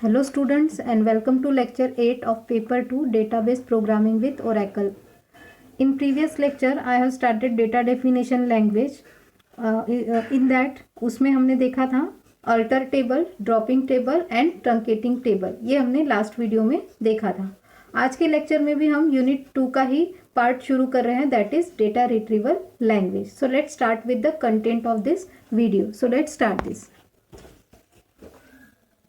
Hello students and welcome to lecture 8 of paper 2 database programming with Oracle. In previous lecture I have started data definition language. In that उसमें हमने देखा था alter table, dropping table and truncating table. ये हमने last video में देखा था. आज के लेक्चर में भी हम यूनिट 2 का ही पार्ट शुरू कर रहे हैं, that is data retrieval language. So let's start with the content of this video. So let's start this.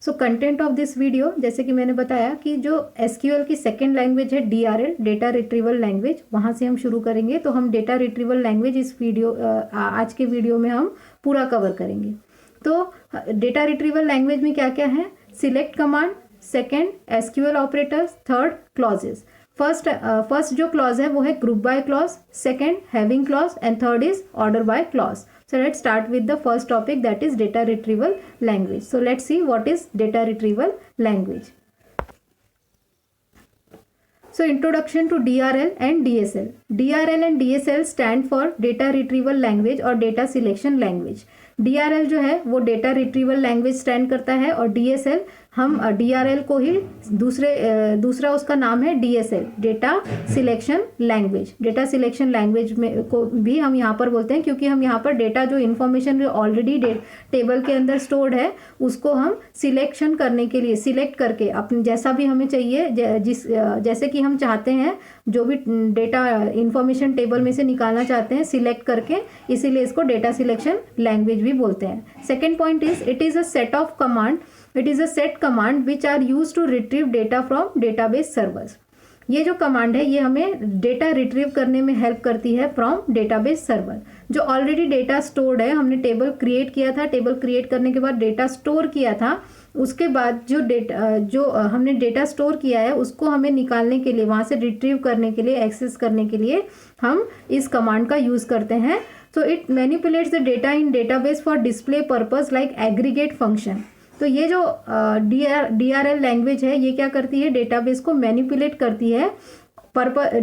So content of this video, जैसे कि मैंने बताया कि जो एसक्यूएल की सेकेंड लैंग्वेज है डीआरएल, डेटा रिट्रीवल लैंग्वेज, वहाँ से हम शुरू करेंगे. तो हम डेटा रिट्रीवल लैंग्वेज इस वीडियो आज के वीडियो में हम पूरा कवर करेंगे. तो डेटा रिट्रीवल लैंग्वेज में क्या क्या है? Select command, second SQL operators, third clauses. First जो क्लॉज है वो है group by clause, second having clause and third is order by clause. So let's start with the first topic, that is data retrieval language. So let's see what is data retrieval language. So introduction to DRL and DSL. DRL and DSL stand for data retrieval language और data selection language. DRL जो है वो data retrieval language stand करता है और DSL हम DRL को ही दूसरा उसका नाम है DSL, data selection language. Data selection language में को भी हम यहाँ पर बोलते हैं क्योंकि हम यहाँ पर डेटा जो इन्फॉर्मेशन ऑलरेडी टेबल के अंदर स्टोर्ड है उसको हम सिलेक्शन करने के लिए सिलेक्ट करके अपने जैसा भी हमें चाहिए जैसे कि हम चाहते हैं जो भी डेटा इन्फॉर्मेशन टेबल में से निकालना चाहते हैं सिलेक्ट करके, इसीलिए इसको डेटा सिलेक्शन लैंग्वेज भी बोलते हैं. Second point is it is a set of command. It is a set command which are used to retrieve data from database servers. ये जो कमांड है ये हमें डेटा रिट्रीव करने में हेल्प करती है फ्रॉम डेटाबेस सर्वर. जो ऑलरेडी डेटा स्टोर्ड है, हमने टेबल क्रिएट किया था, टेबल क्रिएट करने के बाद डेटा स्टोर किया था, उसके बाद जो हमने डेटा स्टोर किया है उसको हमें निकालने के लिए, वहाँ से रिट्रीव करने के लिए, एक्सेस करने के लिए हम इस कमांड का यूज़ करते हैं. So it manipulates the data in database for display purpose like aggregate function. तो ये जो DRL लैंग्वेज है ये क्या करती है? डेटाबेस को मैनिपुलेट करती है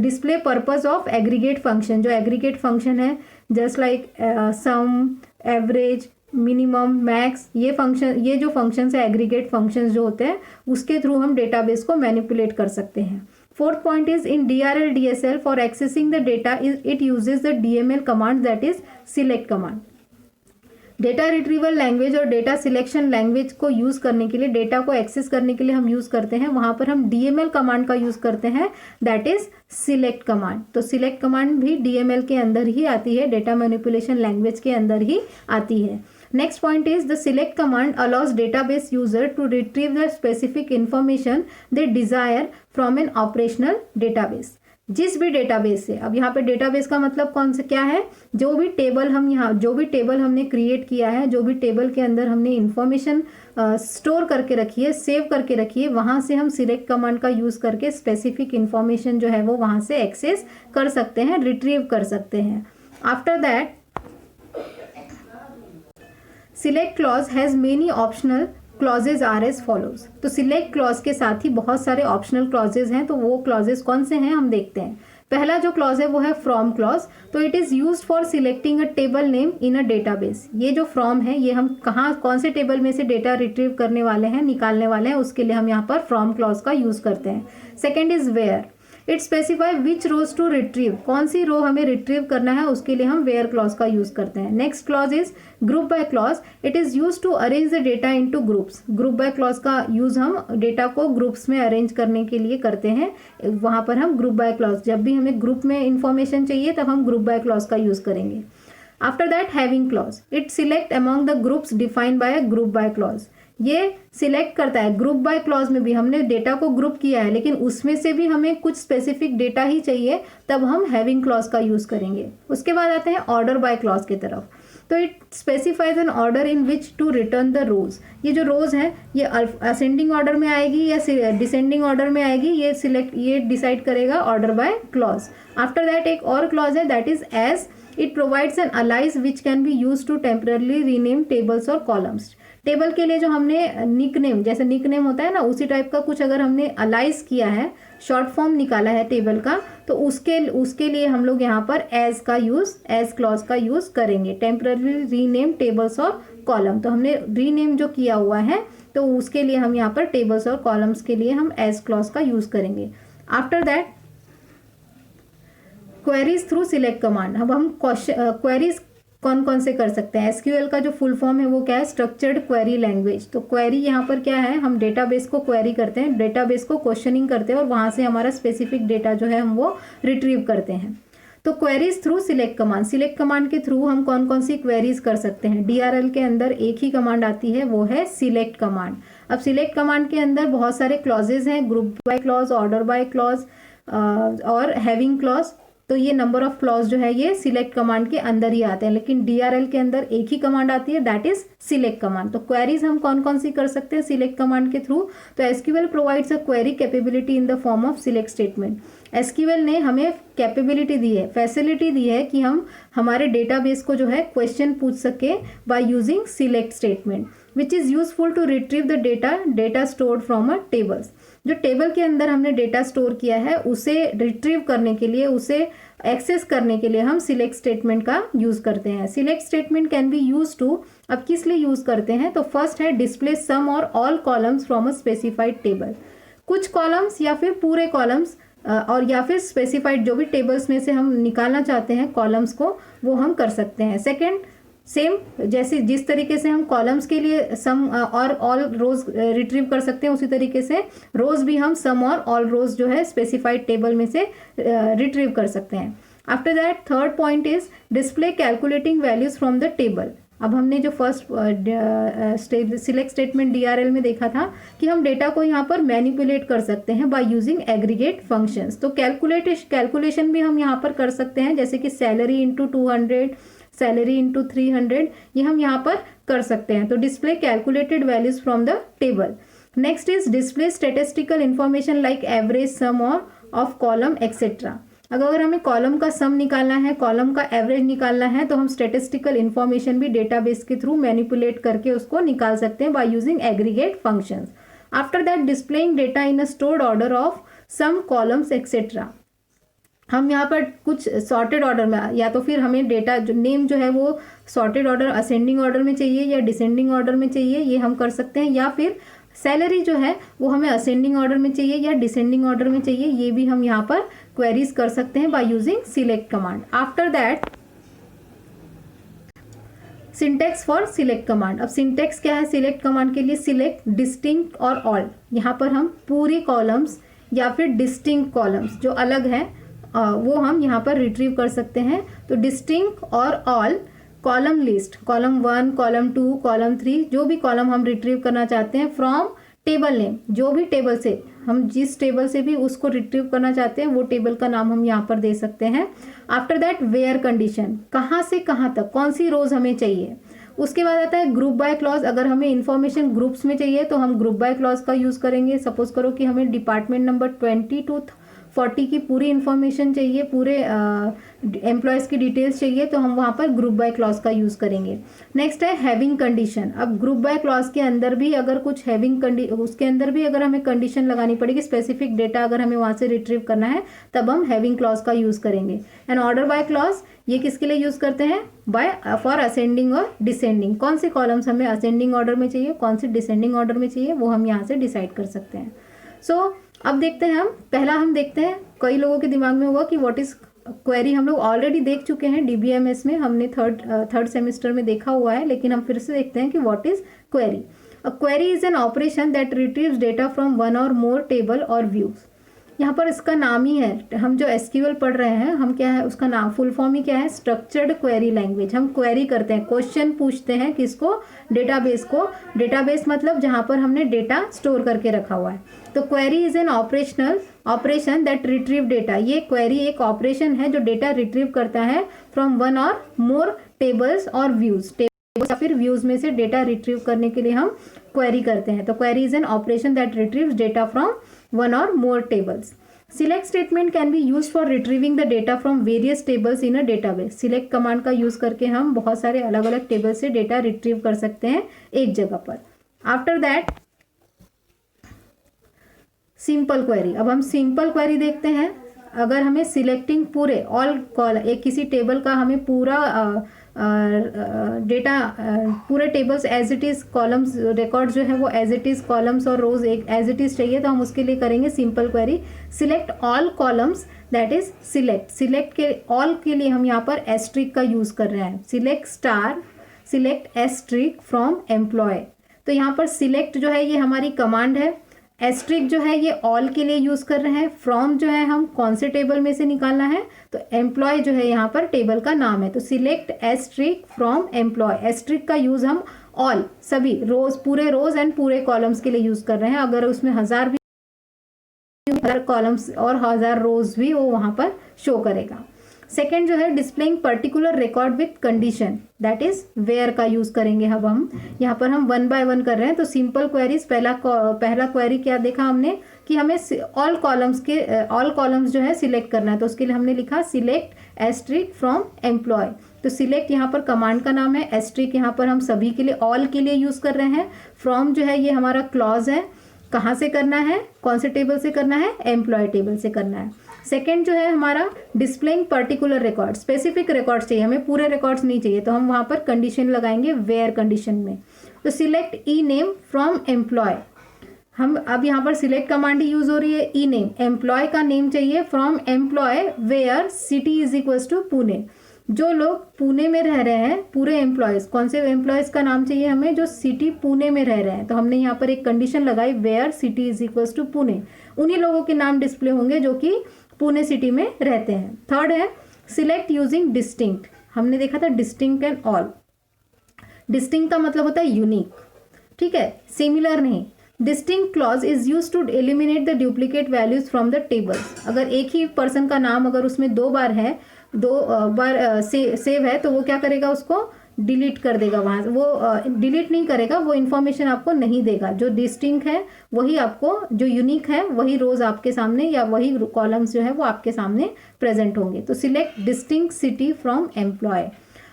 display purpose of aggregate function. जो एग्रीगेट फंक्शन है just like sum, average, minimum, max, ये जो फंक्शंस है एग्रीगेट फंक्शंस जो होते हैं उसके थ्रू हम डेटाबेस को मैनिपुलेट कर सकते हैं. Fourth point is in DRL DSL for accessing the data it uses the DML command, that is select command. Data retrieval language और डेटा सिलेक्शन लैंग्वेज को यूज़ करने के लिए, डेटा को एक्सेस करने के लिए हम यूज़ करते हैं, वहाँ पर हम DML कमांड का यूज़ करते हैं, दैट इज़ सिलेक्ट कमांड. तो सिलेक्ट कमांड भी DML के अंदर ही आती है, डेटा मैनिपुलेशन लैंग्वेज के अंदर ही आती है. Next point is the select command allows database user to retrieve the specific information they desire from an operational database. जिस भी डेटाबेस से, अब यहाँ पे डेटाबेस का मतलब कौन सा क्या है? जो भी टेबल हमने क्रिएट किया है, जो भी टेबल के अंदर हमने इंफॉर्मेशन स्टोर करके रखी है, सेव करके रखी है, वहाँ से हम सिलेक्ट कमांड का यूज़ करके स्पेसिफिक इंफॉर्मेशन जो है वो वहाँ से एक्सेस कर सकते हैं, रिट्रीव कर सकते हैं. After that select clause has many optional clauses are as follows. तो सिलेक्ट क्लॉज के साथ ही बहुत सारे ऑप्शनल क्लॉजेज हैं. तो वो क्लॉजेज कौन से हैं हम देखते हैं. पहला जो क्लॉज है वो है फ्रॉम क्लॉज. तो it is used for selecting a table name in a database. ये जो फ्रॉम है ये हम कौन से टेबल में से डेटा रिट्रीव करने वाले हैं, निकालने वाले हैं, उसके लिए हम यहाँ पर फ्रॉम क्लॉज का यूज़ करते हैं. Second is where. It specify which rows to retrieve. कौन सी रो हमें रिट्रीव करना है उसके लिए हम वेयर क्लॉज का यूज करते हैं. Next clause is group by clause. It is use to arrange the data into groups. Group by clause का यूज हम डेटा को ग्रुप्स में अरेंज करने के लिए करते हैं. वहां पर हम ग्रुप बाय क्लॉज, जब भी हमें ग्रुप में इंफॉर्मेशन चाहिए तब हम ग्रुप बाय क्लॉज का यूज करेंगे. After that having clause. It select among the groups defined by a group by clause. ये सिलेक्ट करता है. ग्रुप बाय क्लॉज में भी हमने डेटा को ग्रुप किया है लेकिन उसमें से भी हमें कुछ स्पेसिफिक डेटा ही चाहिए, तब हम हैविंग क्लॉज का यूज करेंगे. उसके बाद आते हैं ऑर्डर बाय क्लॉज की तरफ. तो it specifies an order in which to return the rows. ये जो रोज है ये असेंडिंग ऑर्डर में आएगी या डिसेंडिंग ऑर्डर में आएगी, ये डिसाइड करेगा order by clause. After that एक और क्लॉज है, that is as. It provides an alias which can be use to temporarily rename tables और कॉलम्स. टेबल के लिए जो हमने निकनेम, जैसे निकनेम होता है ना, उसी टाइप का कुछ अगर हमने अलाइज किया है, शॉर्ट फॉर्म निकाला है टेबल का, तो उसके लिए हम लोग यहाँ पर एज क्लॉज का यूज करेंगे. टेम्पररी रीनेम टेबल्स और कॉलम. तो हमने रीनेम जो किया हुआ है तो उसके लिए हम यहाँ पर टेबल्स और कॉलम्स के लिए हम एज क्लॉज का यूज करेंगे। After that queries through select command. अब हम क्वेरीज कौन कौन से कर सकते हैं। एसक्यूएल का जो फुल फॉर्म है वो क्या है, स्ट्रक्चर्ड क्वेरी लैंग्वेज। तो क्वेरी यहाँ पर क्या है, हम डेटाबेस को क्वेरी करते हैं, डेटाबेस को क्वेश्चनिंग करते हैं और वहां से हमारा स्पेसिफिक डेटा जो है हम वो रिट्रीव करते हैं। तो queries through select command, select command के थ्रू हम कौन कौन सी क्वेरीज कर सकते हैं। डीआरएल के अंदर एक ही कमांड आती है, वो है सिलेक्ट कमांड। अब सिलेक्ट कमांड के अंदर बहुत सारे क्लॉजेज हैं, group by clause, order by clause और हैविंग क्लॉज। तो ये नंबर ऑफ क्लॉज जो है ये सिलेक्ट कमांड के अंदर ही आते हैं, लेकिन डीआरएल के अंदर एक ही कमांड आती है, दैट इज सिलेक्ट कमांड। तो क्वेरीज हम कौन कौन सी कर सकते हैं सिलेक्ट कमांड के थ्रू। तो SQL provides a query capability in the form of select statement. SQL ने हमें कैपेबिलिटी दी है, फैसिलिटी दी है कि हम हमारे डेटाबेस को जो है क्वेश्चन पूछ सके by using select statement, which is useful to retrieve the data stored from a tables. जो टेबल के अंदर हमने डेटा स्टोर किया है उसे रिट्रीव करने के लिए, उसे एक्सेस करने के लिए हम सिलेक्ट स्टेटमेंट का यूज करते हैं। Select statement can be use to, अब किस लिए यूज करते हैं, तो फर्स्ट है डिस्प्ले सम और all columns from a specified table. कुछ कॉलम्स या फिर पूरे कॉलम्स और या फिर स्पेसिफाइड जो भी टेबल्स में से हम निकालना चाहते हैं कॉलम्स को, वो हम कर सकते हैं। सेकेंड, सेम जैसे जिस तरीके से हम कॉलम्स के लिए सम और ऑल रोज रिट्रीव कर सकते हैं, उसी तरीके से रोज भी हम सम और ऑल रोज जो है स्पेसिफाइड टेबल में से रिट्रीव कर सकते हैं। After that third point is display calculating values from the table. अब हमने जो फर्स्ट सिलेक्ट स्टेटमेंट डीआरएल में देखा था कि हम डेटा को यहाँ पर मैनिपुलेट कर सकते हैं बाय यूजिंग एग्रीगेट फंक्शंस। तो कैलकुलेशन भी हम यहाँ पर कर सकते हैं, जैसे कि सैलरी इंटू 200, सैलरी इंटू 300, ये हम यहाँ पर कर सकते हैं। तो display calculated values from the table. Next is display statistical information like average, sum और ऑफ कॉलम एक्सेट्रा। अगर हमें कॉलम का सम निकालना है, कॉलम का एवरेज निकालना है, तो हम स्टेटिस्टिकल इंफॉर्मेशन भी डेटाबेस के थ्रू मैनिपुलेट करके उसको निकाल सकते हैं by using aggregate functions. After that displaying data in a stored order of some columns etcetera. हम यहाँ पर कुछ सॉर्टेड ऑर्डर में, या तो फिर हमें डेटा जो नेम जो है वो सॉर्टेड ऑर्डर असेंडिंग ऑर्डर में चाहिए या डिसेंडिंग ऑर्डर में चाहिए, ये हम कर सकते हैं। या फिर सैलरी जो है वो हमें असेंडिंग ऑर्डर में चाहिए या डिसेंडिंग ऑर्डर में चाहिए, ये भी हम यहाँ पर क्वेरीज कर सकते हैं by using select command. After that syntax for select command. अब सिंटेक्स क्या है सिलेक्ट कमांड के लिए, सिलेक्ट, डिस्टिंक्ट और ऑल। यहाँ पर हम पूरी कॉलम्स या फिर डिस्टिंक्ट कॉलम्स जो अलग हैं वो हम यहाँ पर रिट्रीव कर सकते हैं। तो डिस्टिंक्ट और all column list, column 1, column 2, column 3, जो भी कॉलम हम रिट्रीव करना चाहते हैं फ्रॉम टेबल नेम, जो भी टेबल से हम जिस टेबल से भी उसको रिट्रीव करना चाहते हैं वो टेबल का नाम हम यहाँ पर दे सकते हैं। आफ्टर दैट वेयर कंडीशन, कहाँ से कहाँ तक, कौन सी रोज हमें चाहिए। उसके बाद आता है ग्रुप बाय क्लॉज। अगर हमें इंफॉर्मेशन ग्रुप्स में चाहिए तो हम ग्रुप बाय क्लॉज का यूज करेंगे। सपोज करो कि हमें डिपार्टमेंट नंबर 20 to 40 की पूरी इन्फॉर्मेशन चाहिए, पूरे एम्प्लॉयज़ की डिटेल्स चाहिए, तो हम वहाँ पर ग्रुप बाय क्लॉज का यूज़ करेंगे। नेक्स्ट है हैविंग कंडीशन। अब ग्रुप बाय क्लॉज के अंदर भी अगर कुछ उसके अंदर भी अगर हमें कंडीशन लगानी पड़ेगी, स्पेसिफिक डेटा अगर हमें वहाँ से रिट्रीव करना है, तब हम हैविंग क्लॉज का यूज़ करेंगे। एंड ऑर्डर बाय क्लॉज, ये किसके लिए यूज़ करते हैं, फॉर असेंडिंग और डिसेंडिंग। कौन से कॉलम्स हमें असेंडिंग ऑर्डर में चाहिए, कौन से डिसेंडिंग ऑर्डर में चाहिए, वो हम यहाँ से डिसाइड कर सकते हैं। सो अब देखते हैं हम देखते हैं, कई लोगों के दिमाग में होगा कि व्हाट इज क्वेरी। हम लोग ऑलरेडी देख चुके हैं डीबीएमएस में, हमने थर्ड सेमेस्टर में देखा हुआ है, लेकिन हम फिर से देखते हैं कि what is query. A query is an operation that retrieves data from one or more table और व्यूज। यहाँ पर इसका नाम ही है, हम जो एसक्यूएल पढ़ रहे हैं, हम क्या है उसका नाम, फुल फॉर्म ही क्या है, स्ट्रक्चर्ड क्वेरी लैंग्वेज। हम क्वेरी करते हैं, क्वेश्चन पूछते हैं किसको, डेटाबेस को। डेटाबेस मतलब जहाँ पर हमने डेटा स्टोर करके रखा हुआ है। तो query is an operation that retrieve data. ये क्वेरी एक ऑपरेशन है जो डेटा रिट्रीव करता है from one or more tables और व्यूज। टेबल्स या फिर व्यूज में से डेटा रिट्रीव करने के लिए हम क्वेरी करते हैं। तो query is an operation that retrieves data from one or more tables. Select statement can be used for retrieving the data from various tables in a database. Select command का use करके हम बहुत सारे अलग अलग टेबल से data retrieve कर सकते हैं एक जगह पर। After that simple query. अब हम सिंपल क्वेरी देखते हैं। अगर हमें सिलेक्टिंग पूरे ऑल कॉल एक किसी टेबल का हमें पूरा डेटा पूरे tables as it is, columns record जो है वो एज इट इज़, कॉलम्स और रोज एक एज इट इज़ चाहिए, तो हम उसके लिए करेंगे simple query select all columns, that is select के ऑल के लिए हम यहाँ पर एस्ट्रिक का यूज़ कर रहे हैं, सिलेक्ट एस्ट्रिक फ्रॉम एम्प्लॉय। तो यहाँ पर सिलेक्ट जो है ये हमारी कमांड है, एस्ट्रिक जो है ये ऑल के लिए यूज़ कर रहे हैं, फ्रॉम जो है हम कौन से टेबल में से निकालना है, तो एम्प्लॉय जो है यहाँ पर टेबल का नाम है, तो select asterisk from employee. Asterisk का यूज़ हम ऑल सभी रोज, पूरे रोज एंड पूरे कॉलम्स के लिए यूज़ कर रहे हैं। अगर उसमें 1000 कॉलम्स और 1000 रोज भी वो वहाँ पर शो करेगा। सेकेंड जो है displaying particular record with condition, that is where का यूज करेंगे। अब हम यहाँ पर हम 1 बाय 1 कर रहे हैं, तो सिंपल क्वेरीज पहला क्वेरी क्या देखा हमने कि हमें ऑल कॉलम्स जो है सिलेक्ट करना है, तो उसके लिए हमने लिखा सिलेक्ट एस्ट्रिक फ्रॉम एम्प्लॉय। तो सिलेक्ट यहाँ पर कमांड का नाम है, एस्ट्रिक यहाँ पर हम सभी के लिए ऑल के लिए यूज कर रहे हैं, फ्रॉम जो है ये हमारा क्लॉज है, कहाँ से करना है, कौन से टेबल से करना है, एम्प्लॉय टेबल से करना है। सेकेंड जो है हमारा displaying particular record, specific records चाहिए हमें, पूरे रिकॉर्ड्स नहीं चाहिए, तो हम वहाँ पर कंडीशन लगाएंगे वेयर कंडीशन में। तो select E name from employ, हम अब यहाँ पर सिलेक्ट कमांड ही यूज हो रही है, ई नेम एम्प्लॉय का नेम चाहिए, from employee where city is equals to Pune. जो लोग पुणे में रह रहे हैं, पूरे एम्प्लॉयज, कौन से एम्प्लॉयज का नाम चाहिए हमें, जो सिटी पुणे में रह रहे हैं, तो हमने यहाँ पर एक कंडीशन लगाई where city is equals to Pune. उन्हीं लोगों के नाम डिस्प्ले होंगे जो कि पुणे सिटी में रहते हैं। थर्ड है सिलेक्ट यूजिंग डिस्टिंक्ट, हमने देखा था डिस्टिंक्ट एंड ऑल। डिस्टिंक्ट का मतलब होता है यूनिक, ठीक है, सिमिलर नहीं। Distinct clause is use to eliminate the duplicate values from the tables. अगर एक ही पर्सन का नाम अगर उसमें 2 बार है, 2 बार सेव है, तो वो क्या करेगा, उसको डिलीट कर देगा, वहाँ वो डिलीट नहीं करेगा, वो इन्फॉर्मेशन आपको नहीं देगा। जो डिस्टिंक्ट है वही आपको, जो यूनिक है वही रोज आपके सामने या वही कॉलम्स जो है वो आपके सामने प्रेजेंट होंगे। तो select distinct city from employee.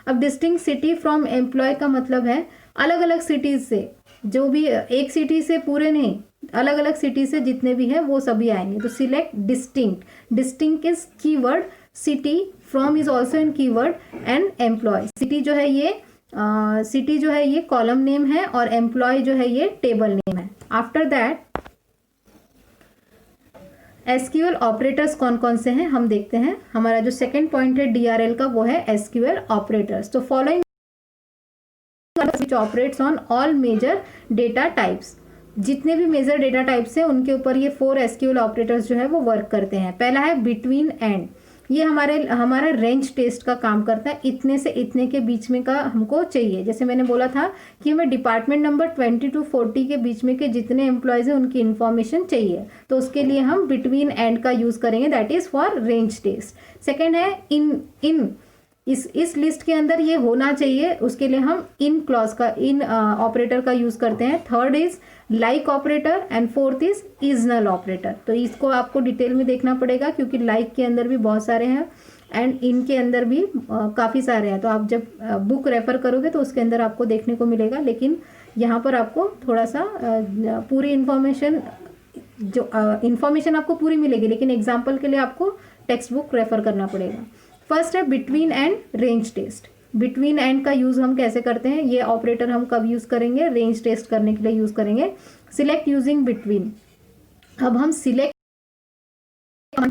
अब डिस्टिंक्ट सिटी फ्रॉम एम्प्लॉय का मतलब है अलग अलग सिटीज से, जो भी एक सिटी से पूरे नहीं, अलग अलग सिटी से जितने भी हैं वो सभी आएंगे। तो select distinct is keyword, city, from is also in keyword and employee. City जो है ये कॉलम नेम है और एम्प्लॉय जो है ये टेबल नेम है। आफ्टर दैट एसक्यूएल ऑपरेटर्स कौन कौन से हैं हम देखते हैं। हमारा जो सेकेंड पॉइंट है डीआरएल का वो है एसक्यूएल ऑपरेटर्स। तो following which operates on all major data types, जितने भी मेजर डेटा टाइप्स हैं उनके ऊपर ये 4 एसक्यूएल ऑपरेटर्स जो है वो वर्क करते हैं। पहला है बिटवीन एंड, ये हमारा रेंज टेस्ट का काम करता है, इतने से इतने के बीच में का हमको चाहिए। जैसे मैंने बोला था कि हमें डिपार्टमेंट नंबर 20 to 40 के बीच में के जितने एम्प्लॉयज़ हैं उनकी इन्फॉर्मेशन चाहिए, तो उसके लिए हम बिटवीन एंड का यूज़ करेंगे, that is for range test. Second है इन इस लिस्ट के अंदर ये होना चाहिए, उसके लिए हम इन क्लॉज का, इन ऑपरेटर का यूज़ करते हैं। Third is like operator and fourth is is null operator. तो इसको आपको डिटेल में देखना पड़ेगा क्योंकि लाइक के अंदर भी बहुत सारे हैं एंड इन के अंदर भी काफ़ी सारे हैं। तो आप जब बुक रेफर करोगे तो उसके अंदर आपको देखने को मिलेगा, लेकिन यहाँ पर आपको थोड़ा सा पूरी इन्फॉर्मेशन आपको पूरी मिलेगी, लेकिन एग्जाम्पल के लिए आपको टेक्स्ट बुक रेफर करना पड़ेगा। फर्स्ट है between and range test. Between and का यूज़ हम कैसे करते हैं, ये ऑपरेटर हम कब यूज़ करेंगे, रेंज टेस्ट करने के लिए यूज़ करेंगे। सिलेक्ट यूजिंग बिटवीन, अब हम सिलेक्ट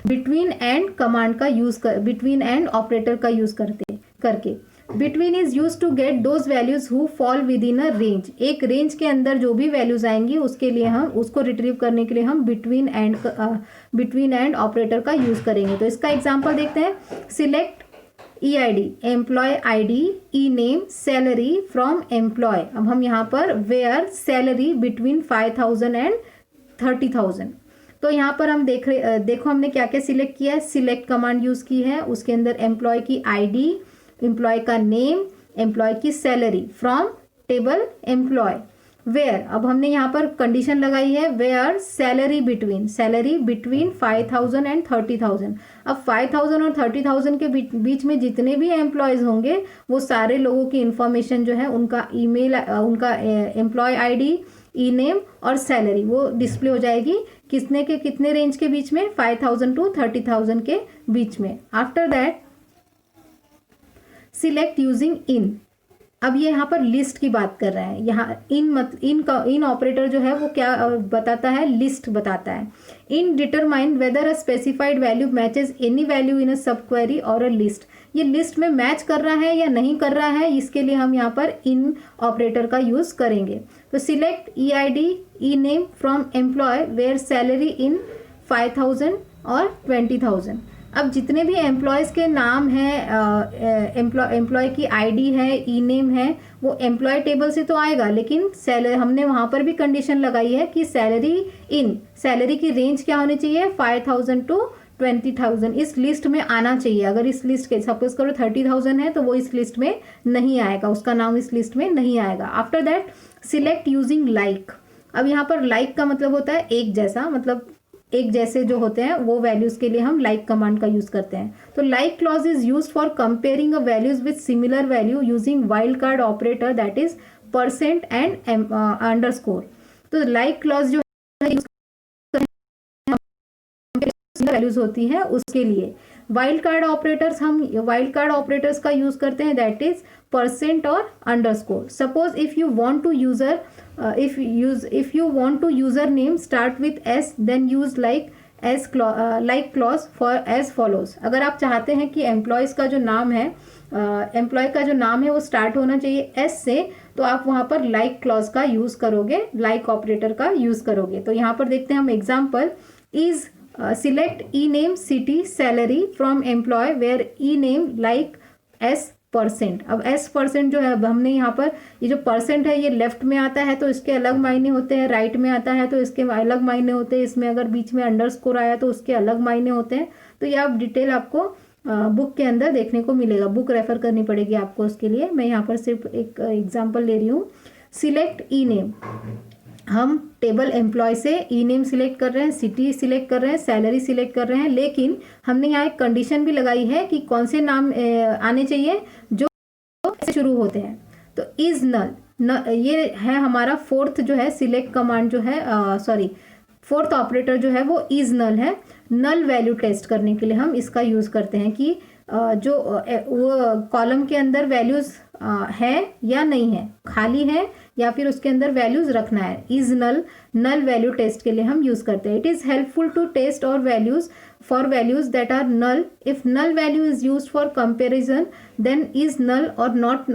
बिटवीन एंड कमांड का यूज़ कर, बिटवीन एंड ऑपरेटर का यूज़ करके between is use to get those values who fall with in a range. एक रेंज के अंदर जो भी वैल्यूज आएंगी उसके लिए हम उसको रिट्रीव करने के लिए हम बिटवीन एंड ऑपरेटर का यूज करेंगे। तो इसका एग्जांपल देखते हैं। Select E I D, employee I D, E name, salary from employee. अब हम यहाँ पर वेयर सैलरी बिटवीन 5000 एंड 30,000। तो यहाँ पर हम देखो हमने क्या क्या सिलेक्ट किया है। सिलेक्ट कमांड यूज की है, उसके अंदर एम्प्लॉय की आईडी, एम्प्लॉय का नेम, एम्प्लॉय की salary, from table employee. Where, अब हमने यहाँ पर कंडीशन लगाई है वेयर सैलरी बिटवीन 5,000 एंड 30,000। अब 5,000 और 30,000 के बीच में जितने भी एम्प्लॉयज होंगे वो सारे लोगों की इंफॉर्मेशन जो है, उनका ईमेल, उनका एम्प्लॉय आईडी, ई नेम और सैलरी वो डिस्प्ले हो जाएगी कितने रेंज के बीच में, 5,000 to 30,000 के बीच में। After that select using in, अब ये यहाँ पर लिस्ट की बात कर रहे हैं। यहाँ इन ऑपरेटर जो है वो क्या बताता है, लिस्ट बताता है। In determine whether a specified value matches any value in a subquery or a list, ये लिस्ट में मैच कर रहा है या नहीं कर रहा है, इसके लिए हम यहाँ पर इन ऑपरेटर का यूज करेंगे। तो select EID E name from employee where salary in 5000 और 20,000। अब जितने भी एम्प्लॉयज़ के नाम हैं, एम्प्लॉय की आईडी है, ई नेम है, वो एम्प्लॉय टेबल से तो आएगा, लेकिन सैलरी हमने वहाँ पर भी कंडीशन लगाई है कि सैलरी की रेंज क्या होनी चाहिए, 5,000 to 20,000 इस लिस्ट में आना चाहिए। अगर इस लिस्ट के सपोज करो 30,000 है तो वो इस लिस्ट में नहीं आएगा, उसका नाम इस लिस्ट में नहीं आएगा। After that select using like, अब यहाँ पर लाइक का मतलब होता है एक जैसा, मतलब एक जैसे जो होते हैं वो वैल्यूज के लिए हम लाइक कमांड का यूज करते हैं। तो like clause is used for comparing a values with similar value using wild card operator that is % and underscore. तो लाइक क्लॉज जो वैल्यूज होती है उसके लिए वाइल्ड कार्ड ऑपरेटर्स का यूज करते हैं दैट इज % और underscore. Suppose if you want to user name start with S then use like clause for as follows. अगर आप चाहते हैं कि एम्प्लॉय का जो नाम है वो स्टार्ट होना चाहिए S से, तो आप वहां पर लाइक क्लॉज का यूज करोगे, लाइक ऑपरेटर का यूज करोगे। तो यहाँ पर देखते हैं हम example, is select E name city salary from employee where E name like S%। अब S% जो है, अब हमने यहाँ पर ये जो % है ये लेफ्ट में आता है तो इसके अलग मायने होते हैं, राइट में आता है तो इसके अलग मायने होते हैं, इसमें अगर बीच में अंडरस्कोर आया तो उसके अलग मायने होते हैं। तो ये आप डिटेल आपको बुक के अंदर देखने को मिलेगा, बुक रेफर करनी पड़ेगी आपको उसके लिए। मैं यहाँ पर सिर्फ एक एग्जाम्पल ले रही हूँ। सिलेक्ट ई नेम, हम टेबल एम्प्लॉय से ई नेम सिलेक्ट कर रहे हैं, सिटी सिलेक्ट कर रहे हैं, सैलरी सिलेक्ट कर रहे हैं, लेकिन हमने यहाँ एक कंडीशन भी लगाई है कि कौन से नाम आने चाहिए जो से शुरू होते हैं। तो इज नल, ये है हमारा फोर्थ जो है सिलेक्ट कमांड जो है, फोर्थ ऑपरेटर जो है वो इज नल है। नल वैल्यू टेस्ट करने के लिए हम इसका यूज करते हैं कि जो वो कॉलम के अंदर वैल्यूज है या नहीं है, खाली है या फिर उसके अंदर वैल्यूज रखना है। इज नल वैल्यू टेस्ट के लिए हम यूज करते हैं। It is helpful to test or values for values that are null. If null value is used for comparison then is null or not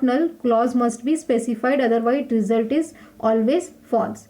null clause must be specified, otherwise result is always false.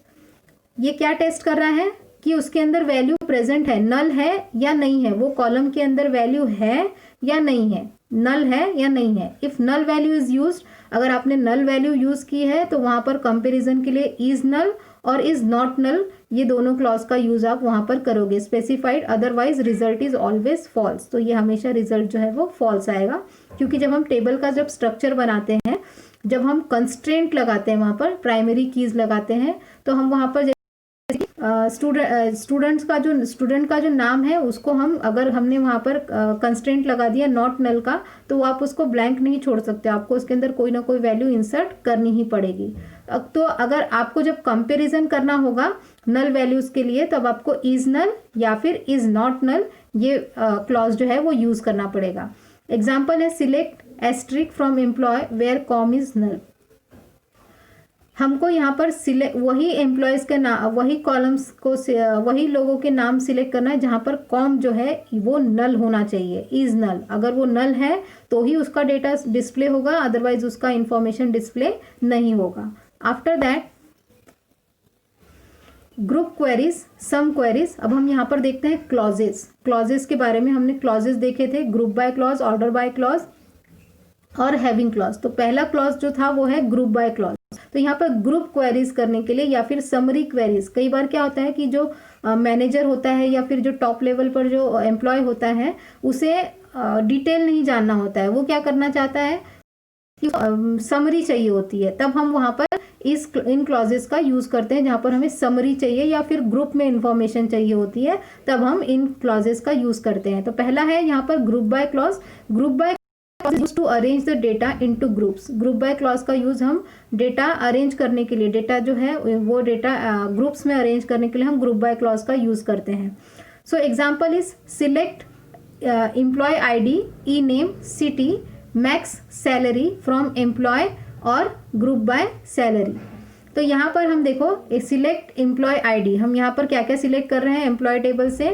ये क्या test कर रहा है कि उसके अंदर value present है, नल है या नहीं है, वो कॉलम के अंदर वैल्यू है या नहीं है, नल है या नहीं है। If null value is used, अगर आपने नल वैल्यू यूज की है तो वहां पर कंपैरिजन के लिए इज नल और इज नॉट नल, ये दोनों क्लॉज का यूज आप वहां पर करोगे, specified, otherwise result is always false. तो ये हमेशा रिजल्ट जो है वो फॉल्स आएगा, क्योंकि जब हम टेबल का जब स्ट्रक्चर बनाते हैं, जब हम कंस्ट्रेंट लगाते हैं, वहां पर प्राइमरी कीज लगाते हैं, तो हम वहां पर स्टूडेंट का जो नाम है उसको हम, अगर हमने वहां पर कंस्ट्रेंट लगा दिया नॉट नल का, तो आप उसको ब्लैंक नहीं छोड़ सकते, आपको उसके अंदर कोई ना कोई वैल्यू इंसर्ट करनी ही पड़ेगी। तो अगर आपको जब कंपैरिजन करना होगा नल वैल्यूज के लिए, तब आपको इज नल या फिर इज नॉट नल ये क्लॉज जो है वो यूज करना पड़ेगा। एग्जाम्पल है select asterisk from employee where comm is null. हमको यहाँ पर वही एम्प्लॉयज के नाम, वही कॉलम्स को, वही लोगों के नाम सिलेक्ट करना है जहाँ पर कॉम जो है वो नल होना चाहिए, इज नल। अगर वो नल है तो ही उसका डेटा डिस्प्ले होगा, अदरवाइज उसका इंफॉर्मेशन डिस्प्ले नहीं होगा। After that group queries, sum queries. अब हम यहाँ पर देखते हैं क्लॉजेस के बारे में। हमने क्लॉजेस देखे थे, group by clause, order by clause और हैविंग क्लॉज। तो पहला क्लॉज जो था वो है ग्रुप बाय क्लॉज। तो यहाँ पर ग्रुप क्वेरीज करने के लिए या फिर समरी क्वेरीज, कई बार क्या होता है कि जो मैनेजर होता है या फिर जो टॉप लेवल पर जो एम्प्लॉय होता है उसे डिटेल नहीं जानना होता है, वो क्या करना चाहता है कि समरी चाहिए होती है, तब हम वहां पर इन क्लॉजेस का यूज करते हैं। जहां पर हमें समरी चाहिए या फिर ग्रुप में इंफॉर्मेशन चाहिए होती है, तब हम इन क्लॉजेस का यूज करते हैं। तो पहला है यहाँ पर group by clause. Group by use to arrange the data into groups. Group by clause का यूज हम डेटा अरेंज करने के लिए, डेटा जो है वो डेटा ग्रुप्स में अरेंज करने के लिए हम ग्रुप बाय क्लॉज का यूज करते हैं। So example is select employee ID, e name, city max salary from employee और ग्रुप बाय सैलरी। तो यहाँ पर हम देखो सिलेक्ट एम्प्लॉय आईडी, हम यहाँ पर क्या क्या सिलेक्ट कर रहे हैं एम्प्लॉय टेबल से,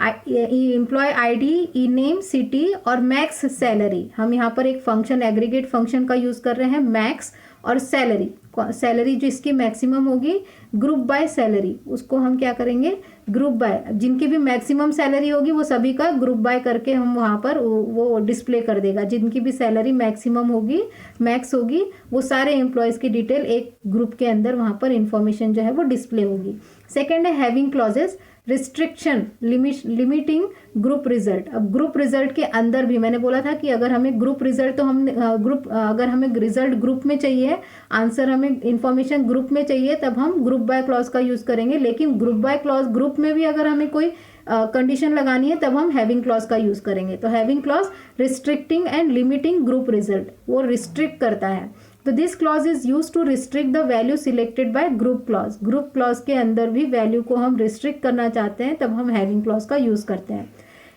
employ ID, e name, city और मैक्स सैलरी। हम यहाँ पर एक फंक्शन एग्रीगेट फंक्शन का यूज़ कर रहे हैं, मैक्स और सैलरी, सैलरी जो इसकी मैक्सिमम होगी, ग्रुप बाय सैलरी, उसको हम क्या करेंगे ग्रुप बाय, जिनकी भी मैक्सिमम सैलरी होगी वो सभी का ग्रुप बाय करके हम वहाँ पर वो डिस्प्ले कर देगा। जिनकी भी सैलरी मैक्सिमम होगी, मैक्स होगी, वो सारे एम्प्लॉयज़ की डिटेल एक ग्रुप के अंदर वहाँ पर इंफॉर्मेशन जो है वो डिस्प्ले होगी। सेकेंड है having clauses, restriction limiting group result. अब ग्रुप रिजल्ट के अंदर भी मैंने बोला था कि अगर हमें ग्रुप रिजल्ट तो हम अगर हमें रिजल्ट ग्रुप में चाहिए, आंसर हमें इंफॉर्मेशन ग्रुप में चाहिए, तब हम ग्रुप बाय क्लॉज का यूज करेंगे। लेकिन ग्रुप बाय क्लॉज ग्रुप में भी अगर हमें कोई कंडीशन लगानी है तब हम हैविंग क्लॉज का यूज करेंगे। तो having clause restricting and limiting group result, वो रिस्ट्रिक्ट करता है। तो this clause is use to restrict the value selected by group clause. Group clause के अंदर भी वैल्यू को हम रिस्ट्रिक्ट करना चाहते हैं तब हम हैविंग क्लॉज का यूज करते हैं।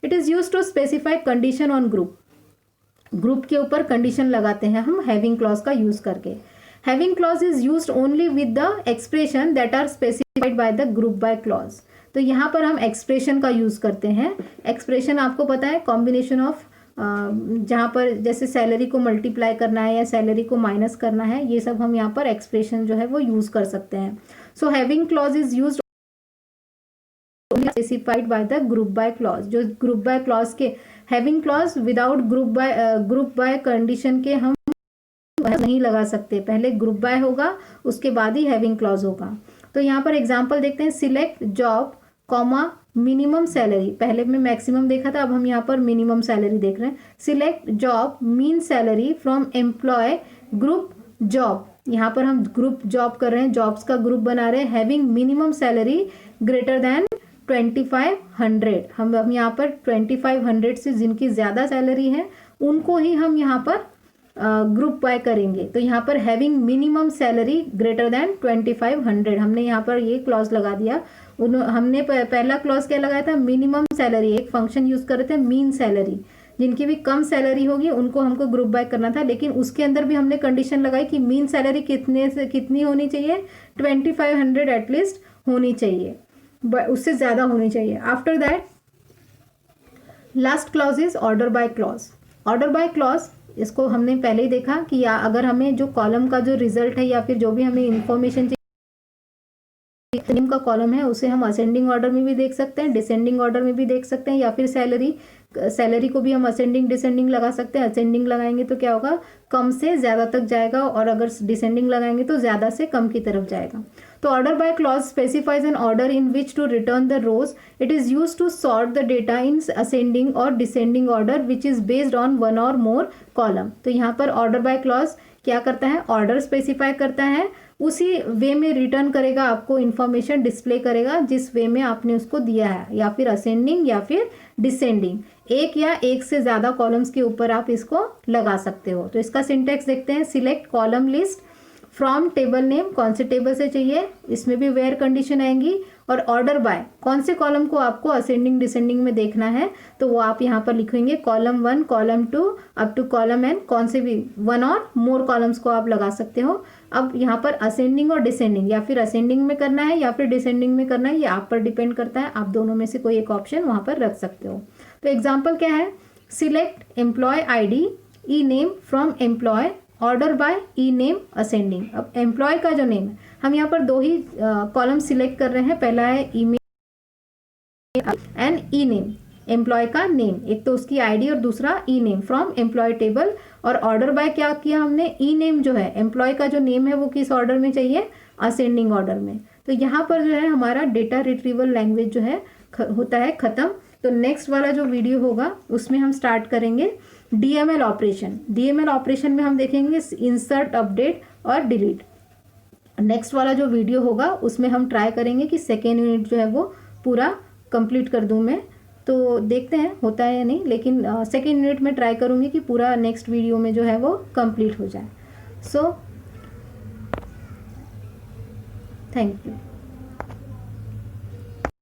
It is use to specify condition on group, group के ऊपर कंडीशन लगाते हैं हम हैविंग क्लॉज का यूज करके। Having clause is used only with the expression that are specified by the group by clause. तो यहाँ पर हम एक्सप्रेशन का यूज करते हैं। एक्सप्रेशन आपको पता है कॉम्बिनेशन ऑफ जहाँ पर जैसे सैलरी को मल्टीप्लाई करना है या सैलरी को माइनस करना है, ये सब हम यहाँ पर एक्सप्रेशन जो है वो यूज कर सकते हैं। So having clause is used specified by the group by clause. जो ग्रुप बाय क्लॉज के having clause without group by condition के हम नहीं लगा सकते, पहले ग्रुप बाय होगा उसके बाद ही हैविंग क्लॉज होगा। तो यहाँ पर एग्जांपल देखते हैं, select job comma minimum salary, पहले में मैक्सिमम देखा था, अब हम यहाँ पर मिनिमम सैलरी देख रहे हैं। Select job mean salary from employ group job, यहाँ पर हम ग्रुप जॉब कर रहे हैं, जॉब्स का ग्रुप बना रहे हैं। Having minimum salary greater than 2500, हम यहाँ पर 2500 से जिनकी ज़्यादा सैलरी है उनको ही हम यहाँ पर ग्रुप बाय करेंगे। तो यहाँ पर having minimum salary greater than 2500, हमने यहाँ पर ये क्लॉज लगा दिया। हमने पहला क्लॉज क्या लगाया था, मिनिमम सैलरी, एक फंक्शन यूज कर रहे थे मीन सैलरी, जिनकी भी कम सैलरी होगी उनको हमको ग्रुप बाय करना था। लेकिन उसके अंदर भी हमने कंडीशन लगाई कि मीन सैलरी कितने से कितनी होनी चाहिए, 2500 एटलीस्ट होनी चाहिए, उससे ज़्यादा होनी चाहिए। After that last clause is order by clause. Order by clause इसको हमने पहले ही देखा कि या अगर हमें जो कॉलम का जो रिजल्ट है या फिर जो भी हमें इंफॉर्मेशन चाहिए नेम का कॉलम है उसे हम असेंडिंग ऑर्डर में भी देख सकते हैं, डिसेंडिंग ऑर्डर में भी देख सकते हैं, या फिर सैलरी को भी हम असेंडिंग डिसेंडिंग लगा सकते हैं। असेंडिंग लगाएंगे तो क्या होगा, कम से ज़्यादा तक जाएगा, और अगर डिसेंडिंग लगाएंगे तो ज़्यादा से कम की तरफ जाएगा। तो order by clause specifies an order in which to return the rows. It is use to sort the data in ascending or descending order which is based on one or more column. तो यहाँ पर order by clause क्या करता है, order specify करता है, उसी वे में रिटर्न करेगा, आपको इन्फॉर्मेशन डिस्प्ले करेगा जिस वे में आपने उसको दिया है, या फिर असेंडिंग या फिर डिसेंडिंग, एक या एक से ज़्यादा कॉलम्स के ऊपर आप इसको लगा सकते हो। तो इसका सिंटेक्स देखते हैं, select column list from table name, कौन से टेबल से चाहिए, इसमें भी वेयर कंडीशन आएंगी, और ऑर्डर बाय, कौन से कॉलम को आपको असेंडिंग डिसेंडिंग में देखना है तो वो आप यहाँ पर लिखेंगे column 1, column 2 up to column n, कौन से भी वन और मोर कॉलम्स को आप लगा सकते हो। अब यहाँ पर असेंडिंग और डिसेंडिंग, या फिर असेंडिंग में करना है या फिर डिसेंडिंग में करना है, ये आप पर डिपेंड करता है, आप दोनों में से कोई एक ऑप्शन वहाँ पर रख सकते हो। तो एग्जाम्पल क्या है, select employee I e name from employee, order by e name ascending. अब एम्प्लॉय का जो नेम है, हम यहाँ पर दो ही कॉलम सिलेक्ट कर रहे हैं, पहला है email and e name, employee का नेम, एक तो उसकी आईडी और दूसरा e name from employee table. और ऑर्डर बाय क्या किया हमने, ई नेम जो है एम्प्लॉय का जो नेम है वो किस ऑर्डर में चाहिए, असेंडिंग ऑर्डर में। तो यहाँ पर जो है हमारा डेटा रिट्रीवल लैंग्वेज जो है होता है खत्म। तो नेक्स्ट वाला जो वीडियो होगा उसमें हम स्टार्ट करेंगे डीएमएल ऑपरेशन। डीएमएल ऑपरेशन में हम देखेंगे इंसर्ट, अपडेट और डिलीट। नेक्स्ट वाला जो वीडियो होगा उसमें हम ट्राई करेंगे कि सेकेंड यूनिट जो है वो पूरा कंप्लीट कर दूं मैं, तो देखते हैं होता है या नहीं, लेकिन सेकेंड यूनिट में ट्राई करूंगी कि पूरा नेक्स्ट वीडियो में जो है वो कंप्लीट हो जाए। So thank you.